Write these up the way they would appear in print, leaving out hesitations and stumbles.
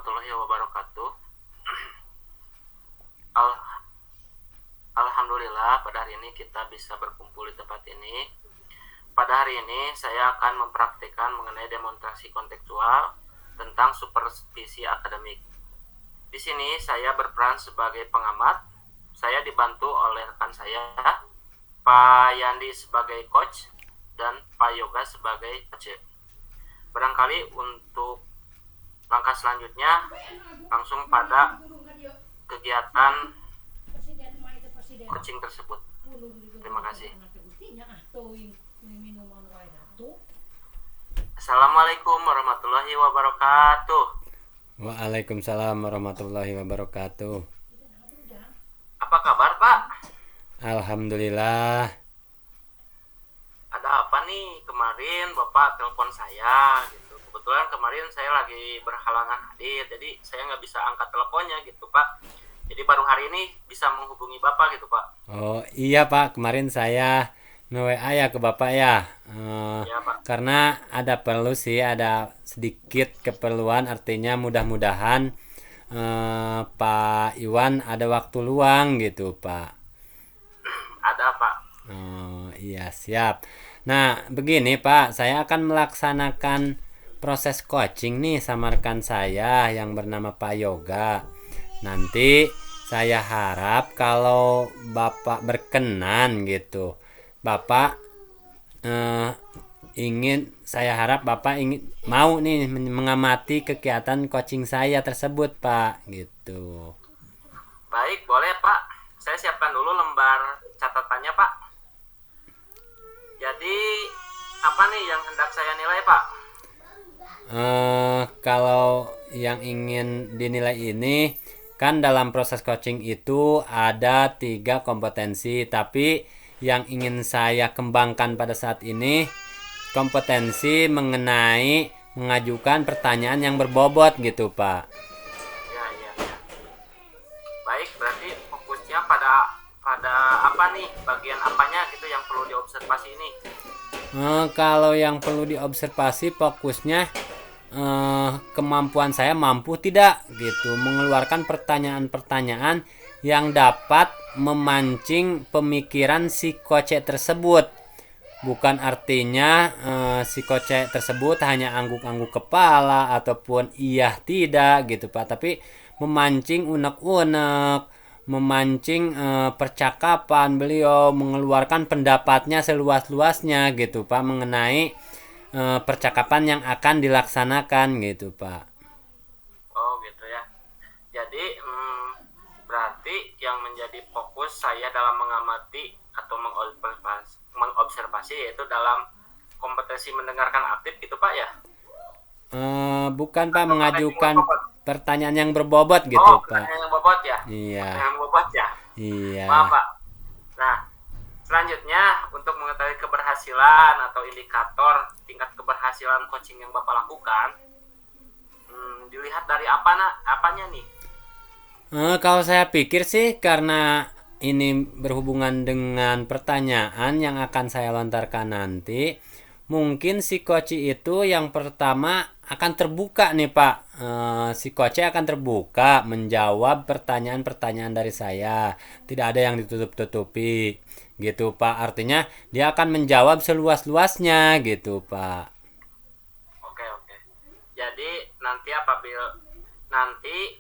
warahmatullahi wabarakatuh. Al- Alhamdulillah pada hari ini kita bisa berkumpul di tempat ini. Pada hari ini saya akan mempraktikkan mengenai demonstrasi kontekstual tentang supervisi akademik. Di sini saya berperan sebagai pengamat. Saya dibantu oleh rekan saya, Pak Yandi sebagai coach dan Pak Yoga sebagai coach. Barangkali untuk langkah selanjutnya langsung pada kegiatan coaching tersebut. Terima kasih. Assalamualaikum warahmatullahi wabarakatuh. Waalaikumsalam warahmatullahi wabarakatuh. Apa kabar, Pak? Alhamdulillah. Ada apa nih? Kemarin Bapak telepon saya gitu. Kebetulan kemarin saya lagi berhalangan hadir, jadi saya nggak bisa angkat teleponnya gitu, Pak. Jadi baru hari ini bisa menghubungi Bapak gitu, Pak. Oh iya Pak, kemarin saya nge-WA ya ke Bapak ya. Ya, Pak. Karena ada perlu sih, ada sedikit keperluan, artinya mudah-mudahan Pak Iwan ada waktu luang gitu Pak. Ada, Pak. Oh iya siap. Nah begini Pak, saya akan melaksanakan proses coaching nih sama rekan saya yang bernama Pak Yoga. Nanti saya harap kalau Bapak berkenan gitu, Bapak eh, saya harap Bapak ingin mau nih mengamati kegiatan coaching saya tersebut Pak gitu. Baik, boleh, Pak. Saya siapkan dulu lembar catatannya, Pak. Jadi, apa nih yang hendak saya nilai, Pak? Kalau yang ingin dinilai ini kan dalam proses coaching itu ada 3 kompetensi, tapi yang ingin saya kembangkan pada saat ini kompetensi mengenai mengajukan pertanyaan yang berbobot gitu Pak. Ya, ya, ya. Baik, berarti fokusnya pada apa nih? Bagian apanya gitu yang perlu diobservasi ini? Kalau yang perlu diobservasi fokusnya kemampuan saya mampu tidak gitu mengeluarkan pertanyaan-pertanyaan yang dapat memancing pemikiran si kocek tersebut. Bukan artinya si kocek tersebut hanya angguk-angguk kepala ataupun iya tidak gitu Pak, tapi memancing unek-unek, memancing percakapan beliau, mengeluarkan pendapatnya seluas-luasnya gitu Pak mengenai percakapan yang akan dilaksanakan gitu Pak. Oh, gitu ya. Jadi, berarti yang menjadi fokus saya dalam mengamati atau mengobservasi yaitu dalam kompetensi mendengarkan aktif gitu, Pak ya? Bukan Pak, Atau mengajukan bobot? pertanyaan yang berbobot Oh, gitu Pak. pertanyaan yang bobot ya? Iya, Pertanyaan yang bobot ya? Maaf, iya. Pak. Nah, selanjutnya untuk mengetahui keberhasilan atau indikator tingkat keberhasilan coaching yang Bapak lakukan, dilihat dari apanya nih? Kalau saya pikir sih karena ini berhubungan dengan pertanyaan yang akan saya lontarkan nanti, mungkin si koci itu yang pertama akan terbuka nih Pak. Si koci akan terbuka menjawab pertanyaan-pertanyaan dari saya. Tidak ada yang ditutup-tutupi gitu Pak. Artinya dia akan menjawab seluas-luasnya gitu Pak. Oke, oke. Jadi nanti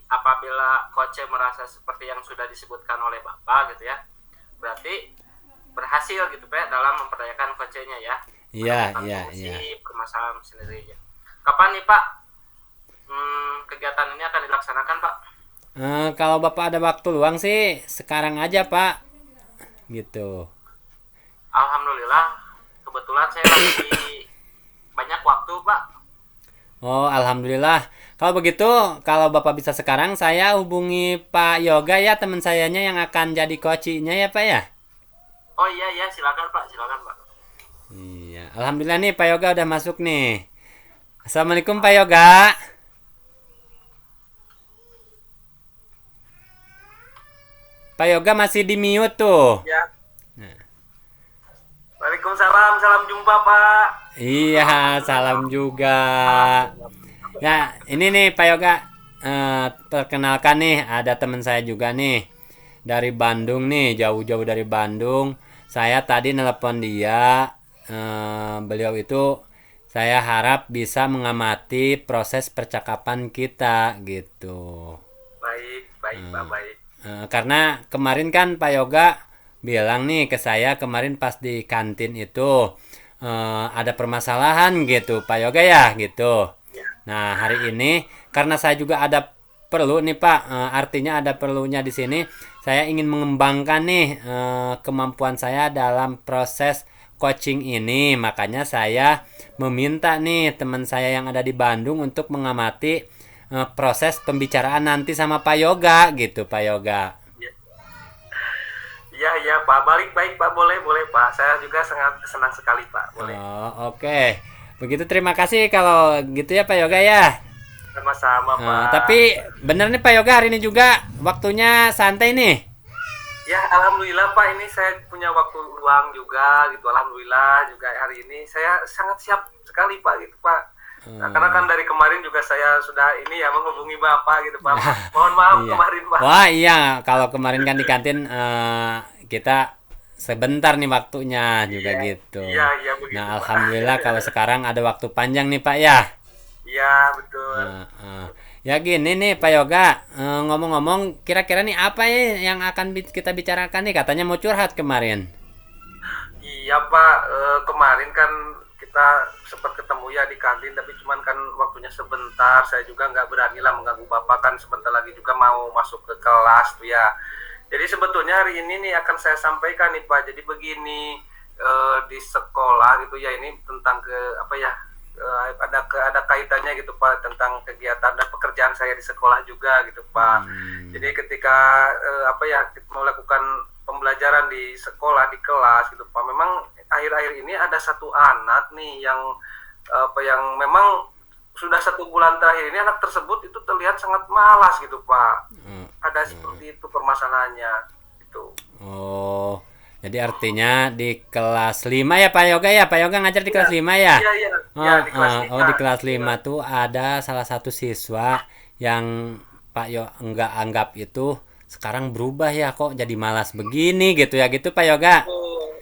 apabila coach merasa seperti yang sudah disebutkan oleh Bapak gitu ya, berarti berhasil gitu Pak dalam memperdayakan coachnya ya, Iya, menemukan iya, iya. solusi permasalahan sendiri ya. Kapan nih Pak kegiatan ini akan dilaksanakan, Pak? Kalau Bapak ada waktu luang sih sekarang aja Pak gitu. Alhamdulillah, kebetulan saya lagi banyak waktu, Pak. Oh, alhamdulillah. Kalau begitu, kalau Bapak bisa sekarang, saya hubungi Pak Yoga ya, teman sayanya yang akan jadi coachnya ya, Pak ya. Oh iya ya, silakan Pak, silakan Pak. Iya, alhamdulillah nih Pak Yoga udah masuk nih. Assalamualaikum Pak Yoga. Pak Yoga masih di mute tuh. Ya. Waalaikumsalam, salam jumpa Pak. Iya, salam juga. Ya, ini nih Pak Yoga. perkenalkan nih, ada teman saya juga nih dari Bandung nih, jauh-jauh dari Bandung. Saya tadi nelpon dia. Beliau itu saya harap bisa mengamati proses percakapan kita gitu. Baik, baik Pak, baik. Karena kemarin kan Pak Yoga bilang nih ke saya kemarin pas di kantin itu ada permasalahan gitu Pak Yoga ya gitu. Ya, Nah hari ini karena saya juga ada perlu nih Pak, artinya ada perlunya di sini. Saya ingin mengembangkan nih kemampuan saya dalam proses coaching ini. Makanya saya meminta nih teman saya yang ada di Bandung untuk mengamati proses pembicaraan nanti sama Pak Yoga gitu Pak Yoga. ya, ya, ya Pak, balik baik Pak, boleh, boleh Pak. Saya juga sangat senang sekali Pak, boleh. Oh, oke. Begitu terima kasih kalau gitu ya Pak Yoga ya. Sama-sama Pak. Tapi bener nih Pak Yoga hari ini juga waktunya santai nih. Ya, alhamdulillah Pak, ini saya punya waktu luang juga gitu. Alhamdulillah juga hari ini saya sangat siap sekali Pak gitu Pak. Nah, karena kan dari kemarin juga saya sudah ini ya menghubungi Bapak gitu Pak. Mohon maaf Iya. kemarin Pak. Wah iya kalau kemarin kan di kantin kita sebentar nih waktunya juga Iya, gitu. iya, iya begitu Nah Pak. alhamdulillah kalau sekarang ada waktu panjang nih Pak ya. Iya, betul. Ya gini nih Pak Yoga, ngomong-ngomong kira-kira nih apa ya yang akan kita bicarakan nih katanya mau curhat kemarin. Iya Pak, kemarin kan kita sempat ketemu ya di kantin, tapi cuman kan waktunya sebentar. Saya juga nggak berani lah mengganggu Bapak, kan sebentar lagi juga mau masuk ke kelas tuh ya. Jadi sebetulnya hari ini nih akan saya sampaikan nih Pak. Jadi begini, di sekolah gitu ya, ini tentang apa ya, ada kaitannya gitu Pak, tentang kegiatan dan pekerjaan saya di sekolah juga gitu Pak. Jadi ketika apa ya, melakukan pembelajaran di sekolah, di kelas gitu Pak, memang akhir-akhir ini ada satu anak nih yang apa yang memang sudah 1 bulan terakhir ini anak tersebut itu terlihat sangat malas gitu Pak. Ada seperti itu permasalahannya gitu. Oh, jadi artinya di kelas 5 ya Pak Yoga ya? Pak Yoga ngajar di kelas 5 ya? Iya, iya, ya, di kelas Oh, di 5. kelas 5 tuh ada salah satu siswa yang Pak Yo enggak anggap itu sekarang berubah ya kok jadi malas begini gitu ya gitu Pak Yoga.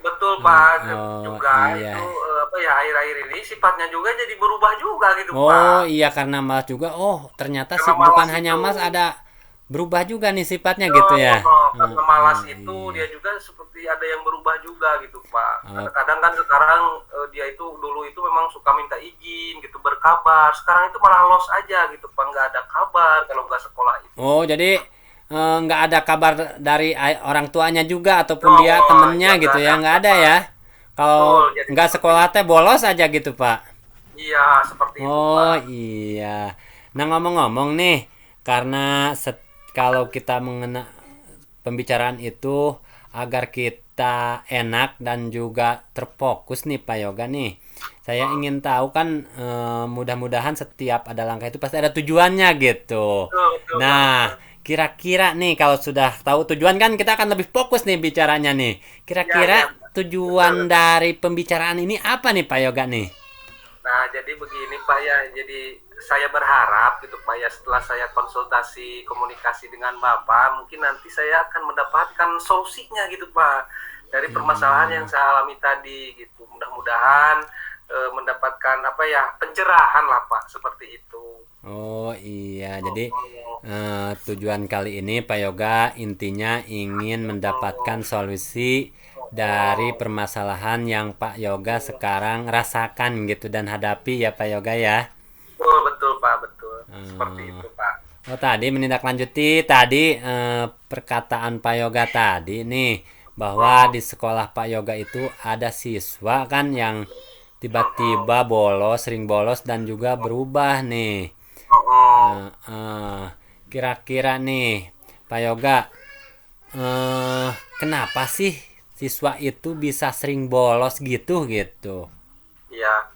Betul Pak, Oh, juga iya. itu apa ya, akhir-akhir ini sifatnya juga jadi berubah juga gitu Oh, Pak. iya karena malas juga. Oh, ternyata sih Karena bukan malas hanya itu. malas ada berubah juga nih sifatnya gitu ya. Karena malas Iya. itu dia juga seperti ada yang berubah juga gitu Pak. Kadang-kadang kan sekarang dia itu dulu itu memang suka minta izin gitu, berkabar. Sekarang itu malah los aja gitu Pak, nggak ada kabar kalau nggak sekolah itu. Oh, jadi nggak ada kabar dari orang tuanya juga ataupun dia temennya iya, gitu nggak ya ada nggak ada kabar. ya. Kalau Betul, jadi nggak seperti sekolah teh bolos aja gitu Pak. iya seperti itu Oh Pak. iya. Nah ngomong-ngomong nih, karena kalau kita mengena pembicaraan itu agar kita enak dan juga terfokus nih Pak Yoga nih. Saya ingin tahu kan mudah-mudahan setiap ada langkah itu pasti ada tujuannya gitu. Betul, betul, Nah, kira-kira nih kalau sudah tahu tujuan kan kita akan lebih fokus nih bicaranya nih. Ya, Kira-kira ya, tujuan dari pembicaraan ini apa nih Pak Yoga nih? Nah, jadi begini Pak ya, jadi saya berharap gitu Pak ya, setelah saya konsultasi komunikasi dengan Bapak, mungkin nanti saya akan mendapatkan solusinya gitu Pak, dari permasalahan yang saya alami tadi gitu. Mudah-mudahan mendapatkan apa ya, pencerahan lah Pak, seperti itu. Oh iya, jadi tujuan kali ini Pak Yoga intinya ingin mendapatkan solusi dari permasalahan yang Pak Yoga sekarang rasakan gitu dan hadapi ya Pak Yoga ya. Betul, betul Pak, betul. Seperti itu Pak. Oh tadi menindaklanjuti tadi perkataan Pak Yoga tadi nih bahwa di sekolah Pak Yoga itu ada siswa kan yang tiba-tiba bolos, sering bolos dan juga berubah nih. Kira-kira nih Pak Yoga kenapa sih siswa itu bisa sering bolos gitu gitu? Ya,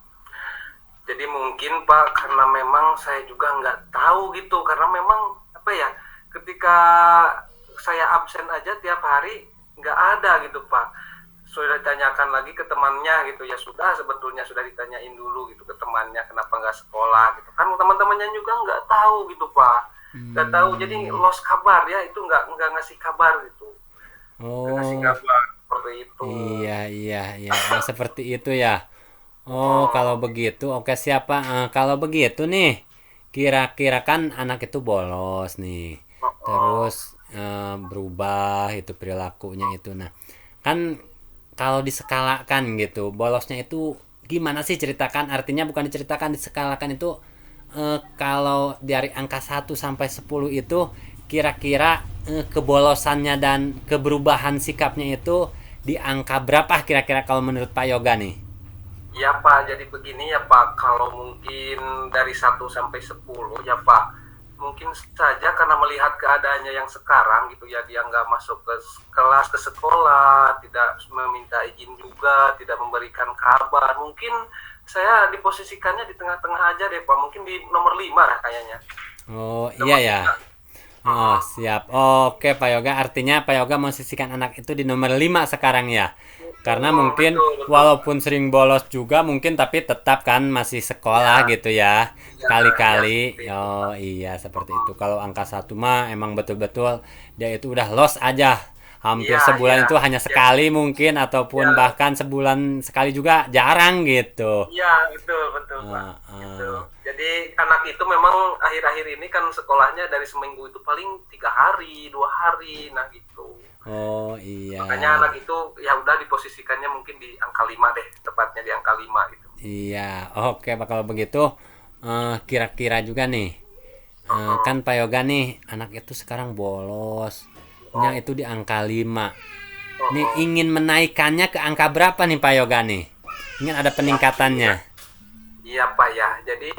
jadi mungkin Pak, karena memang saya juga nggak tahu gitu, karena memang apa ya, ketika saya absen aja tiap hari nggak ada gitu Pak. Sudah ditanyakan lagi ke temannya gitu ya, sudah sebetulnya sudah ditanyain dulu gitu ke temannya kenapa nggak sekolah gitu kan, teman-temannya juga nggak tahu gitu Pak. nggak tahu, jadi lost kabar ya, itu nggak ngasih kabar gitu, nggak ngasih Oh, kabar seperti itu. iya, iya, iya. Oh, seperti itu ya. Oh, kalau Oh, begitu, oke siapa? Kalau begitu nih, kira-kira kan anak itu bolos nih, oh, oh. terus berubah itu perilakunya itu. Nah, kan kalau diskalakan gitu, bolosnya itu gimana sih ceritakan? Artinya bukan diceritakan, diskalakan itu kalau dari angka 1 sampai 10 itu kira-kira kebolosannya dan keberubahan sikapnya itu di angka berapa kira-kira kalau menurut Pak Yoga nih? Ya Pak, jadi begini ya Pak, kalau mungkin dari 1 sampai 10 ya Pak, mungkin saja karena melihat keadaannya yang sekarang gitu ya, dia nggak masuk ke kelas, ke sekolah, tidak meminta izin juga, tidak memberikan kabar, mungkin saya diposisikannya di tengah-tengah aja deh Pak, mungkin di nomor 5 lah kayaknya. Oh iya Nomor ya. 5. Oh siap. Oke Pak Yoga, artinya Pak Yoga memposisikan anak itu di nomor 5 sekarang ya. Karena mungkin Betul, betul Pak. walaupun sering bolos juga mungkin tapi tetap kan masih sekolah Ya, gitu ya. ya, ya Sekali-kali. seperti itu Pak. Oh iya seperti itu. Kalau angka 1 mah emang betul-betul dia itu udah lost aja. Hampir Iya, iya, sebulan itu hanya ya, sekali mungkin ataupun ya. bahkan sebulan sekali juga jarang gitu. Iya, betul, betul, Pak. Ah, Gitu. ah. Jadi anak itu memang akhir-akhir ini kan sekolahnya dari seminggu itu paling 3 hari, 2 hari, nah gitu. Oh iya. Makanya anak itu ya udah diposisikannya mungkin di angka 5 deh, tepatnya di angka 5 gitu. Iya, oke Pak kalau begitu kira-kira juga nih kan Heeh. Pak Yoga nih anak itu sekarang bolosnya Oh, itu di angka 5. Nih oh. ingin menaikkannya ke angka berapa nih Pak Yoga nih? Ingin ada Ya, peningkatannya. iya. Iya Pak ya. Jadi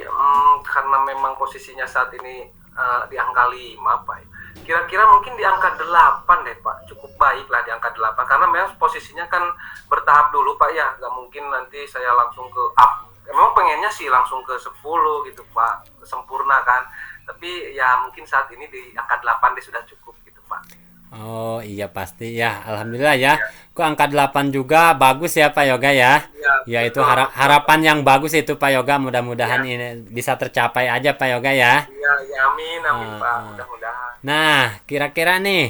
karena memang posisinya saat ini di angka 5 Pak. Kira-kira mungkin di angka 8 deh Pak. Cukup baik lah di angka 8 karena memang posisinya kan bertahap dulu Pak ya. Gak mungkin nanti saya langsung ke up. Memang pengennya sih langsung ke 10 gitu Pak. Sempurna kan. Tapi ya mungkin saat ini di angka 8 deh sudah cukup gitu Pak. Oh iya pasti ya, alhamdulillah ya. Ya, Kok angka 8 juga bagus ya Pak Yoga ya. ya Ya itu betul betul Pak. harapan yang bagus itu Pak Yoga, mudah-mudahan Ya, ini bisa tercapai aja Pak Yoga ya. ya, ya amin amin Eh, Pak. eh. Mudah-mudahan. Nah, kira-kira nih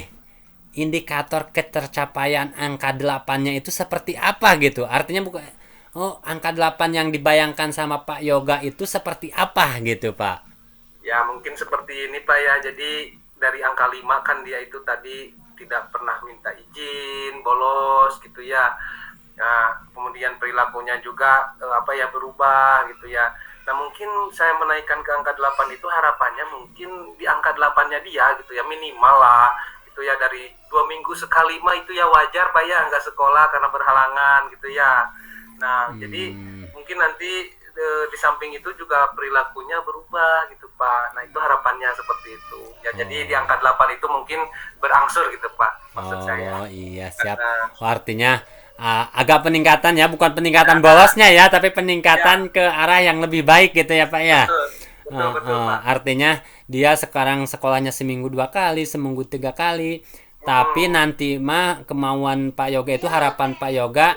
indikator ketercapaian angka 8-nya itu seperti apa gitu? Artinya bukan angka 8 yang dibayangkan sama Pak Yoga itu seperti apa gitu, Pak? Ya mungkin seperti ini Pak ya. Jadi dari angka 5 kan dia itu tadi tidak pernah minta izin, bolos gitu ya. Nah, kemudian perilakunya juga apa ya berubah gitu ya. Nah, mungkin saya menaikkan ke angka 8 itu harapannya mungkin di angka 8-nya dia gitu ya, minimal lah itu ya, dari 2 minggu sekali mah itu ya wajar Pak ya, nggak sekolah karena berhalangan gitu ya. Nah, jadi Hmm. mungkin nanti di samping itu juga perilakunya berubah gitu Pak. Nah, itu harapannya seperti itu. Ya, jadi di Oh. angka 8 itu mungkin berangsur gitu Pak, maksud saya. Oh, iya siap. Nah, Oh, artinya agak peningkatan ya, bukan peningkatan ya, bolosnya ya, tapi ya, peningkatan ke arah yang lebih baik gitu ya, Pak ya. betul, betul, betul Pak. Artinya dia sekarang sekolahnya seminggu 2 kali, seminggu 3 kali. Tapi Hmm, nanti mah kemauan Pak Yoga itu harapan Pak Yoga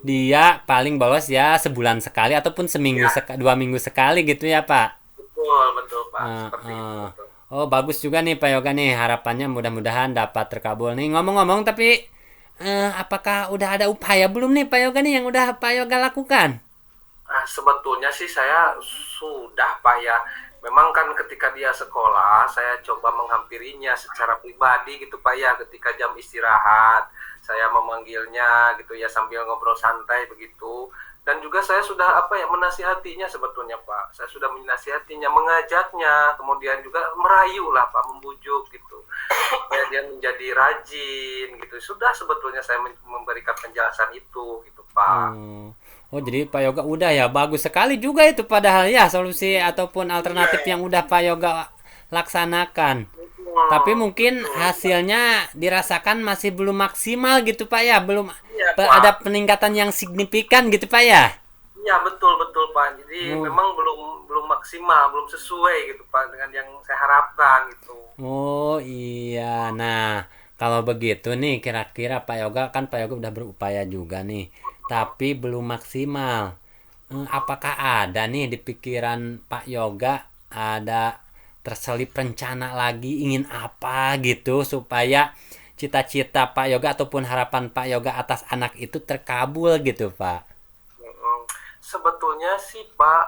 dia paling bolos ya sebulan sekali ataupun seminggu ya, 2 minggu sekali gitu ya Pak. betul, betul Pak. Eh, Seperti itu, eh. betul. Oh bagus juga nih Pak Yoga nih harapannya mudah-mudahan dapat terkabul nih ngomong-ngomong tapi apakah udah ada upaya belum nih Pak Yoga nih yang udah Pak Yoga lakukan? Nah, sebetulnya sih saya sudah Pak ya. Memang kan ketika dia sekolah, saya coba menghampirinya secara pribadi gitu Pak ya. Ketika jam istirahat, saya memanggilnya gitu ya sambil ngobrol santai begitu. Dan juga saya sudah apa ya menasihatinya sebetulnya Pak. Saya sudah menasihatinya, mengajaknya, kemudian juga merayu lah Pak, membujuk gitu. Supaya dia menjadi rajin gitu. Sudah sebetulnya saya memberikan penjelasan itu gitu Pak. Oh. Oh jadi Pak Yoga udah ya bagus sekali juga itu padahal ya solusi ataupun Iya, alternatif yang udah Pak Yoga laksanakan. Tapi mungkin betul. hasilnya dirasakan masih belum maksimal gitu Pak ya, belum Iya, ada Pak. peningkatan yang signifikan gitu Pak ya. Iya, betul betul, Pak. Jadi Oh, memang belum belum maksimal, belum sesuai gitu, Pak, dengan yang saya harapkan gitu. oh iya. Nah, kalau begitu nih kira-kira Pak Yoga kan Pak Yoga udah berupaya juga nih, tapi belum maksimal. Apakah ada nih di pikiran Pak Yoga ada terselip rencana lagi ingin apa gitu supaya cita-cita Pak Yoga ataupun harapan Pak Yoga atas anak itu terkabul gitu Pak. Mm, Sebetulnya sih Pak,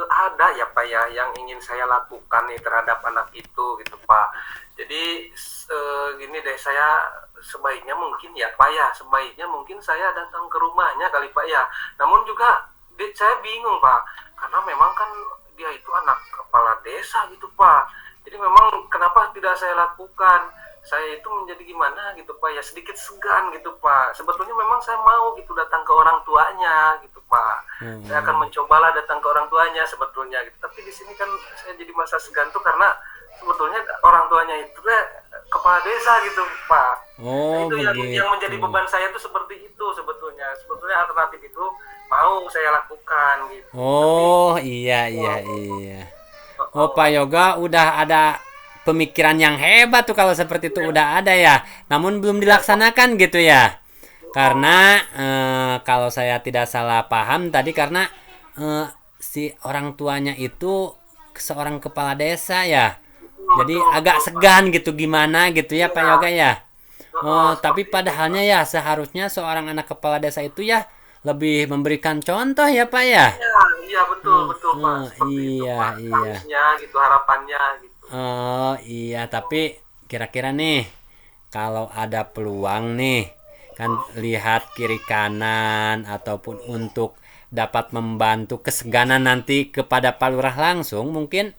ada ya Pak ya yang ingin saya lakukan nih terhadap anak itu gitu Pak. Jadi gini deh, saya sebaiknya mungkin ya Pak ya, sebaiknya mungkin saya datang ke rumahnya kali Pak ya. Namun juga saya bingung Pak, karena memang kan dia itu anak kepala desa gitu Pak. Jadi memang kenapa tidak saya lakukan? Saya itu menjadi gimana gitu Pak ya, sedikit segan gitu Pak. Sebetulnya memang saya mau gitu datang ke orang tuanya gitu Pak. Saya akan mencobalah datang ke orang tuanya sebetulnya gitu. Tapi di sini kan saya jadi masa segan tuh karena sebetulnya orang tuanya itu kepala desa gitu Pak. Nah, Oh itu yang menjadi begitu. beban saya tuh seperti itu sebetulnya. Sebetulnya alternatif itu mau saya lakukan gitu. Tapi Oh iya iya oh, iya. oh, Oh Pak oh, Yoga udah ada pemikiran yang hebat tuh kalau seperti itu udah ada ya. Namun belum ya, dilaksanakan gitu ya. oh, Karena kalau saya tidak salah paham tadi karena si orang tuanya itu seorang kepala desa ya. Jadi betul agak betul Pak. segan gitu gimana gitu ya Pak Iya, Yoga ya. Oh, tapi seperti itu padahalnya Pak. ya seharusnya seorang anak kepala desa itu ya lebih memberikan contoh ya Pak ya. Iya, iya betul betul Pak. Seperti itu Iya Pak. iya. Harusnya gitu harapannya gitu. Oh iya, tapi kira-kira nih kalau ada peluang nih kan lihat kiri kanan ataupun untuk dapat membantu keseganan nanti kepada Pak Lurah langsung mungkin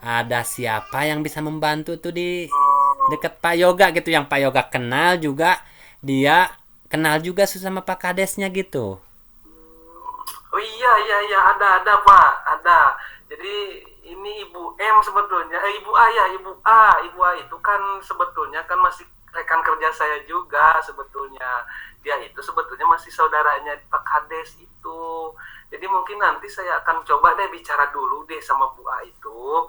ada siapa yang bisa membantu tuh di deket Pak Yoga gitu yang Pak Yoga kenal juga dia kenal juga sama Pak Kadesnya gitu. Oh iya iya iya ada Pak ada. Jadi ini Ibu M sebetulnya, Ibu A ya Ibu A itu kan sebetulnya kan masih rekan kerja saya juga sebetulnya. Dia itu sebetulnya masih saudaranya Pak Kades itu. Jadi mungkin nanti saya akan coba deh bicara dulu deh sama Bu A itu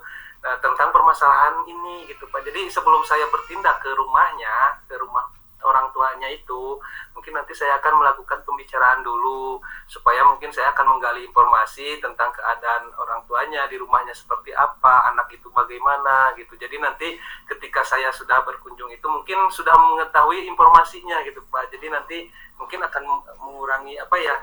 tentang permasalahan ini gitu Pak. Jadi sebelum saya bertindak ke rumahnya, ke rumah orang tuanya itu, mungkin nanti saya akan melakukan pembicaraan dulu supaya mungkin saya akan menggali informasi tentang keadaan orang tuanya di rumahnya seperti apa, anak itu bagaimana gitu. Jadi nanti ketika saya sudah berkunjung itu mungkin sudah mengetahui informasinya gitu Pak. Jadi nanti mungkin akan mengurangi apa ya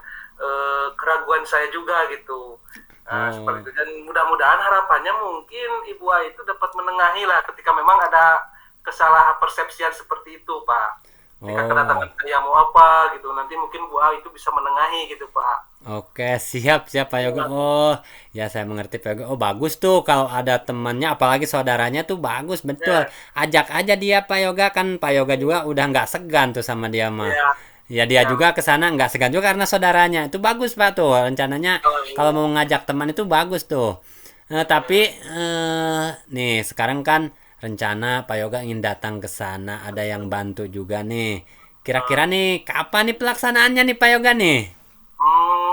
keraguan saya juga gitu. Nah, seperti Oh. itu dan mudah-mudahan harapannya mungkin Ibu A itu dapat menengahi lah ketika memang ada kesalahan persepsian seperti itu Pak. Ketika Oh. kedatangan saya mau apa gitu, nanti mungkin Bu A itu bisa menengahi gitu Pak. Oke, siap siap Pak Yoga. Ya, Oh, ya saya mengerti Pak Yoga. Oh, bagus tuh kalau ada temannya apalagi saudaranya tuh bagus betul. ya, Ajak aja dia Pak Yoga kan Pak Yoga juga udah nggak segan tuh sama dia mah. ya, Ya dia ya. juga ke sana nggak segan juga karena saudaranya. Itu bagus Pak tuh. Rencananya kalau mau ngajak teman itu bagus tuh. Tapi nih sekarang kan rencana Pak Yoga ingin datang ke sana, ada yang bantu juga nih. Kira-kira nih kapan nih pelaksanaannya nih Pak Yoga nih? Hmm,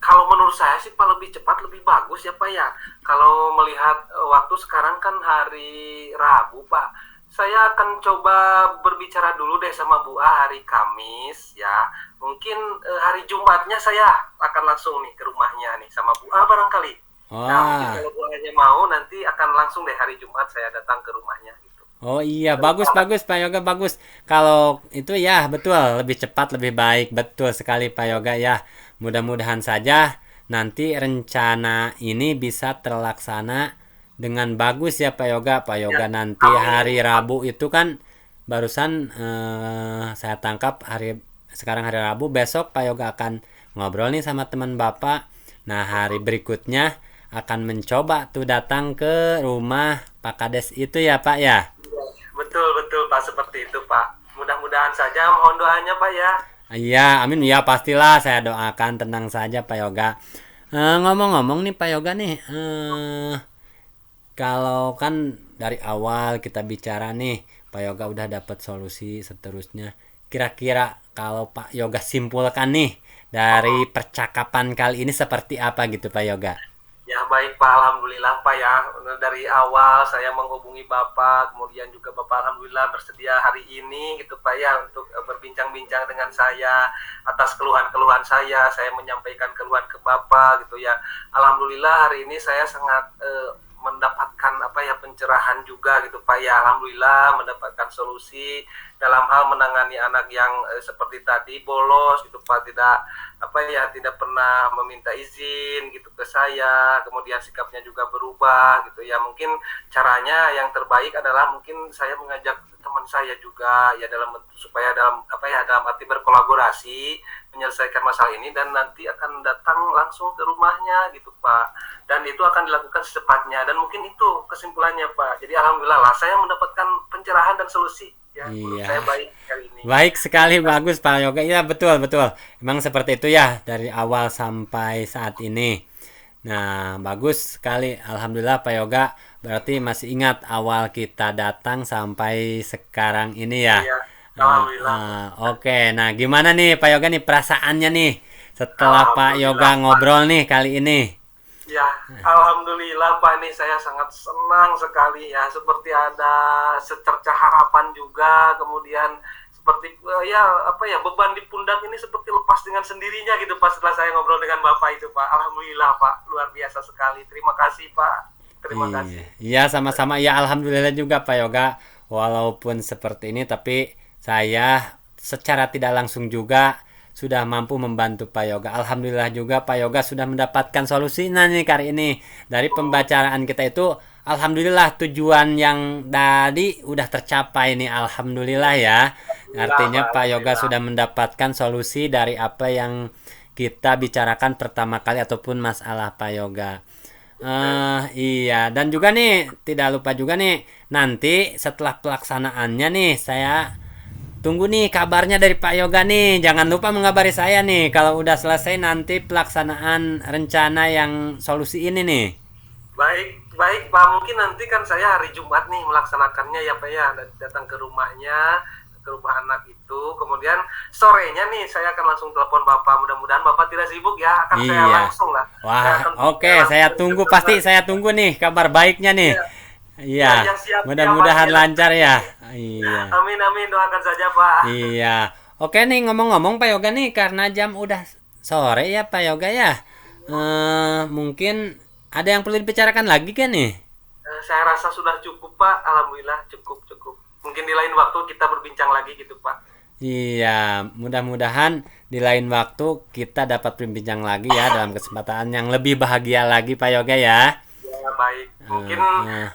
kalau menurut saya sih Pak lebih cepat lebih bagus ya Pak ya. Kalau melihat waktu sekarang kan hari Rabu Pak. Saya akan coba berbicara dulu deh sama Bu A hari Kamis ya. Mungkin hari Jumatnya saya akan langsung nih ke rumahnya nih sama Bu A barangkali. Nah mungkin Wah. kalau Bu A-nya mau nanti akan langsung deh hari Jumat saya datang ke rumahnya gitu. Oh iya, bagus bagus Pak Yoga bagus. Kalau itu ya betul, lebih cepat lebih baik. Betul sekali Pak Yoga ya. Mudah-mudahan saja nanti rencana ini bisa terlaksana dengan bagus ya Pak Yoga. Pak Ya, Yoga nanti amin. hari Rabu itu kan barusan saya tangkap sekarang hari Rabu, besok Pak Yoga akan ngobrol nih sama teman Bapak. Nah, hari berikutnya akan mencoba tuh datang ke rumah Pak Kades itu ya Pak ya. Betul betul Pak seperti itu Pak. Mudah-mudahan saja mohon doanya Pak ya. Iya, amin ya pastilah saya doakan tenang saja Pak Yoga. Ngomong-ngomong nih Pak Yoga nih, kalau kan dari awal kita bicara nih, Pak Yoga udah dapat solusi seterusnya. Kira-kira kalau Pak Yoga simpulkan nih dari percakapan kali ini seperti apa gitu Pak Yoga? Ya baik Pak, Alhamdulillah Pak ya. Dari awal saya menghubungi Bapak, kemudian juga Bapak Alhamdulillah bersedia hari ini gitu Pak ya untuk berbincang-bincang dengan saya atas keluhan-keluhan saya menyampaikan keluhan ke Bapak gitu ya. Alhamdulillah hari ini saya sangat mendapatkan mendapatkan pencerahan juga gitu Pak ya. Alhamdulillah mendapatkan solusi dalam hal menangani anak yang seperti tadi bolos gitu Pak, tidak pernah meminta izin gitu ke saya, kemudian sikapnya juga berubah gitu ya. Mungkin caranya yang terbaik adalah mungkin saya mengajak teman saya juga ya, supaya dalam arti berkolaborasi menyelesaikan masalah ini, dan nanti akan datang langsung ke rumahnya gitu Pak, dan itu akan dilakukan secepatnya, dan mungkin itu kesimpulannya Pak. Jadi alhamdulillah lah saya mendapatkan pencerahan dan solusi ya. Menurut saya Iya. baik kali ini. Baik sekali, bagus Pak Yoga. Ya, betul, betul. Emang seperti itu ya dari awal sampai saat ini. Nah, bagus sekali. Alhamdulillah Pak Yoga. Berarti masih ingat awal kita datang sampai sekarang ini ya. Iya, alhamdulillah. Oke, nah gimana nih Pak Yoga nih perasaannya nih setelah Pak Yoga Alhamdulillah, Pak. ngobrol nih kali ini? Ya, alhamdulillah Pak, ini saya sangat senang sekali ya. Seperti ada secercah harapan juga, kemudian seperti beban di pundak ini seperti lepas dengan sendirinya gitu Pak setelah saya ngobrol dengan Bapak itu Pak. Alhamdulillah Pak, luar biasa sekali. Terima kasih Pak. Terima kasih. Iya, sama-sama. Ya, alhamdulillah juga Pak Yoga. Walaupun seperti ini, tapi saya secara tidak langsung juga sudah mampu membantu Pak Yoga. Alhamdulillah juga Pak Yoga sudah mendapatkan solusinya nih kali ini. Dari pembicaraan kita itu, alhamdulillah tujuan yang tadi udah tercapai nih. Alhamdulillah ya. Artinya Pak Yoga sudah mendapatkan solusi dari apa yang kita bicarakan pertama kali ataupun masalah Pak Yoga. Iya, dan juga nih tidak lupa juga nih nanti setelah pelaksanaannya nih saya tunggu nih kabarnya dari Pak Yoga nih. Jangan lupa mengabari saya nih kalau udah selesai nanti pelaksanaan rencana yang solusi ini nih. Baik Pak, mungkin nanti kan saya hari Jumat nih melaksanakannya ya Pak ya, datang ke rumahnya, ke rumah anak itu, kemudian sorenya nih saya akan langsung telepon Bapak. Mudah-mudahan Bapak tidak sibuk ya, akan saya Iya. langsung lah. Wah, oke, saya tunggu, pasti saya tunggu nih kabar baiknya nih. Iya, Ya, siap, mudah-mudahan siap, Pak. lancar ya. Iya. Amin, doakan saja Pak. Iya. Oke nih, ngomong-ngomong Pak Yoga nih, karena jam udah sore ya Pak Yoga ya. Mungkin ada yang perlu dibicarakan lagi kan nih? Saya rasa sudah cukup Pak, alhamdulillah cukup. Mungkin di lain waktu kita berbincang lagi gitu Pak. Iya, mudah-mudahan di lain waktu kita dapat berbincang lagi ya dalam kesempatan yang lebih bahagia lagi Pak Yoga ya. Ya, baik. Mungkin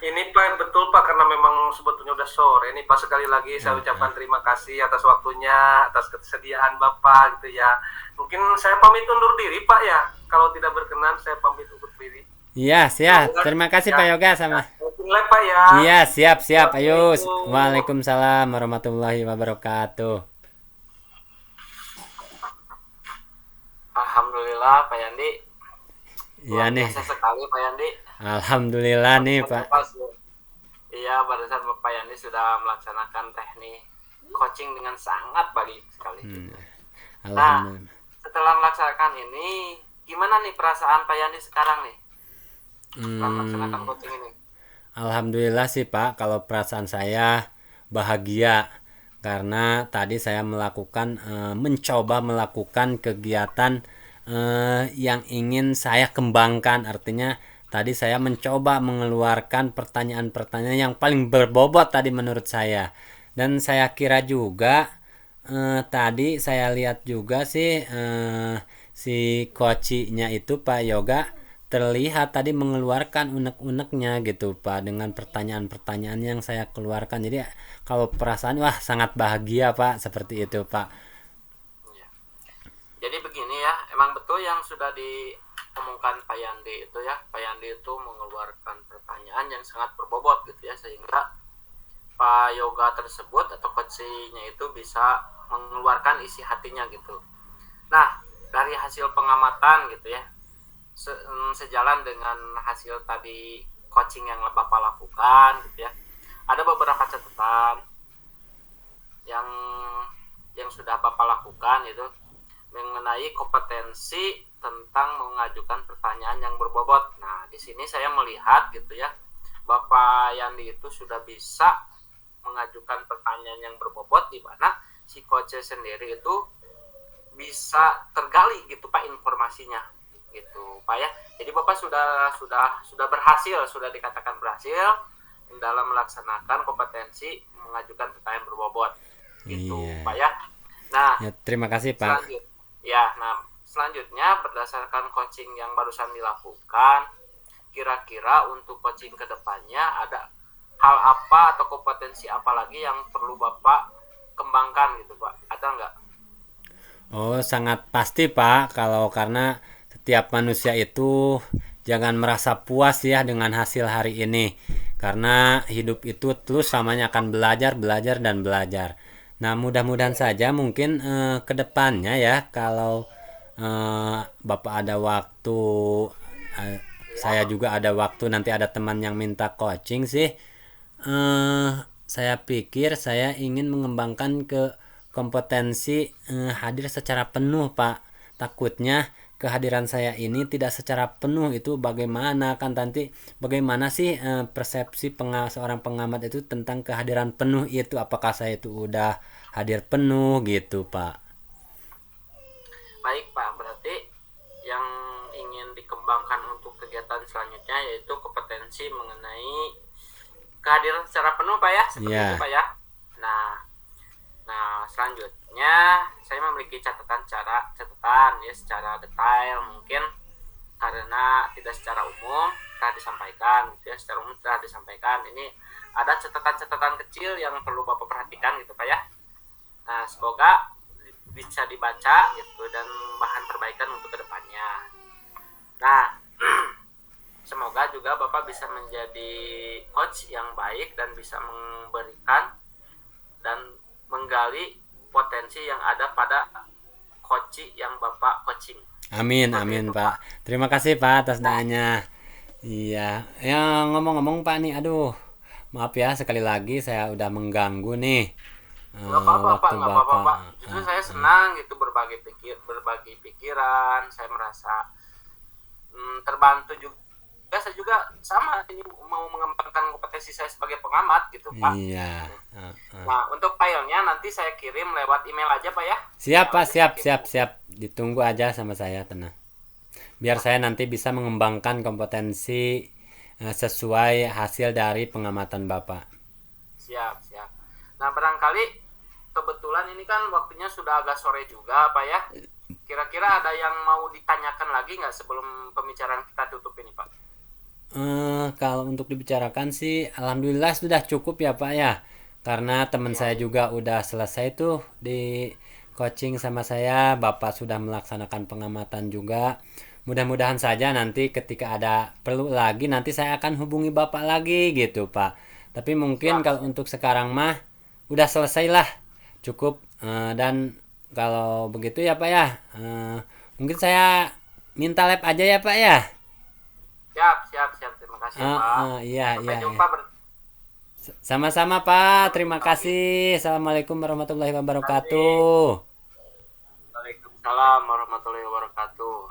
ini Pak, betul Pak, karena memang sebetulnya udah sore. Ini Pak, sekali lagi saya ucapkan terima kasih atas waktunya, atas kesediaan Bapak gitu ya. Mungkin saya pamit undur diri Pak ya. Kalau tidak berkenan saya pamit undur diri. Iya, siap. Terima kasih Pak Yoga sama. Mulai Pak ya. Iya, siap. Ayo. Waalaikumsalam warahmatullahi wabarakatuh. Alhamdulillah Pak Yandi. Iya nih. Biasa sekali Pak Yandi. Alhamdulillah nih Pak. Iya, barusan Pak Yandi sudah melaksanakan teknik coaching dengan sangat baik sekali. Nah, Alhamdulillah. setelah melaksanakan ini, gimana nih perasaan Pak Yandi sekarang nih? Setelah melaksanakan coaching ini. Alhamdulillah sih Pak, kalau perasaan saya bahagia karena tadi saya mencoba melakukan kegiatan yang ingin saya kembangkan. Artinya tadi saya mencoba mengeluarkan pertanyaan-pertanyaan yang paling berbobot tadi menurut saya. Dan saya kira juga tadi saya lihat juga sih si coachnya itu Pak Yoga terlihat tadi mengeluarkan unek-uneknya gitu Pak dengan pertanyaan-pertanyaan yang saya keluarkan. Jadi kalau perasaan wah sangat bahagia Pak seperti itu Pak. Ya. Jadi begini ya, emang betul yang sudah diomongkan Pak Yandi itu ya. Pak Yandi itu mengeluarkan pertanyaan yang sangat berbobot gitu ya, sehingga Pak Yoga tersebut atau coachnya itu bisa mengeluarkan isi hatinya gitu. Nah, dari hasil pengamatan gitu ya, sejalan dengan hasil tadi coaching yang Bapak lakukan gitu ya, ada beberapa catatan yang sudah Bapak lakukan itu mengenai kompetensi tentang mengajukan pertanyaan yang berbobot. Nah, di sini saya melihat gitu ya, Bapak Yandi itu sudah bisa mengajukan pertanyaan yang berbobot, di mana si coach sendiri itu bisa tergali gitu Pak informasinya gitu Pak ya. Jadi Bapak sudah berhasil, sudah dikatakan berhasil dalam melaksanakan kompetensi mengajukan pertanyaan berbobot gitu Iya. Pak ya. Nah, Ya, terima kasih Pak. selanjutnya berdasarkan coaching yang barusan dilakukan, kira-kira untuk coaching kedepannya ada hal apa atau kompetensi apa lagi yang perlu Bapak kembangkan gitu Pak? Ada nggak? Oh, sangat pasti Pak, kalau karena setiap manusia itu jangan merasa puas ya dengan hasil hari ini. Karena hidup itu terus samanya akan belajar, belajar dan belajar. Nah, mudah-mudahan saja mungkin ke depannya ya kalau Bapak ada waktu, eh, saya juga ada waktu, nanti ada teman yang minta coaching sih. Saya pikir saya ingin mengembangkan ke kompetensi hadir secara penuh, Pak. Takutnya kehadiran saya ini tidak secara penuh, itu bagaimana kan nanti bagaimana sih persepsi seorang pengamat itu tentang kehadiran penuh itu, apakah saya itu udah hadir penuh gitu, Pak. Baik Pak, berarti yang ingin dikembangkan untuk kegiatan selanjutnya yaitu kompetensi mengenai kehadiran secara penuh Pak ya, seperti Iya. itu Pak ya. Nah, selanjutnya saya memiliki catatan ya secara detail mungkin karena tidak secara umum telah disampaikan gitu ya, secara umum telah disampaikan. Ini ada catatan-catatan kecil yang perlu Bapak perhatikan gitu Pak ya. Nah, semoga bisa dibaca gitu dan bahan perbaikan untuk kedepannya. Nah, semoga juga Bapak bisa menjadi coach yang baik dan bisa memberikan dan menggali potensi yang ada pada coach yang Bapak coaching. Amin, Seperti amin itu, Pak. Terima kasih Pak atas doanya. Iya, yang ngomong-ngomong Pak nih, aduh, maaf ya sekali lagi saya udah mengganggu nih Nggak apa-apa Pak, waktu nggak apa-apa Bapak. Pak. Justru saya senang gitu berbagi pikiran. Saya merasa terbantu juga. Saya juga sama ini mau mengembangkan kompetensi saya sebagai pengamat gitu Pak. Iya. Nah, untuk filenya nanti saya kirim lewat email aja Pak ya. Siap Email Pak, aja saya siap, kirim. siap, siap. Ditunggu aja sama saya, tenang. Biar saya nanti bisa mengembangkan kompetensi sesuai hasil dari pengamatan Bapak. Siap, siap. Nah, barangkali kebetulan ini kan waktunya sudah agak sore juga Pak ya. Kira-kira ada yang mau ditanyakan lagi nggak sebelum pembicaraan kita tutup ini Pak? Kalau untuk dibicarakan sih, alhamdulillah sudah cukup ya Pak ya. Karena teman saya juga udah selesai tuh di coaching sama saya, Bapak sudah melaksanakan pengamatan juga. Mudah-mudahan saja nanti ketika ada perlu lagi, nanti saya akan hubungi Bapak lagi gitu Pak. Tapi mungkin kalau untuk sekarang mah udah selesai lah, cukup. Dan kalau begitu ya Pak ya, mungkin saya minta lab aja ya Pak ya. Siap, siap, siap. Terima kasih Pak. Iya, Sampai iya, iya. jumpa Sama-sama Pak, terima kasih. Assalamualaikum warahmatullahi wabarakatuh. Waalaikumsalam warahmatullahi wabarakatuh.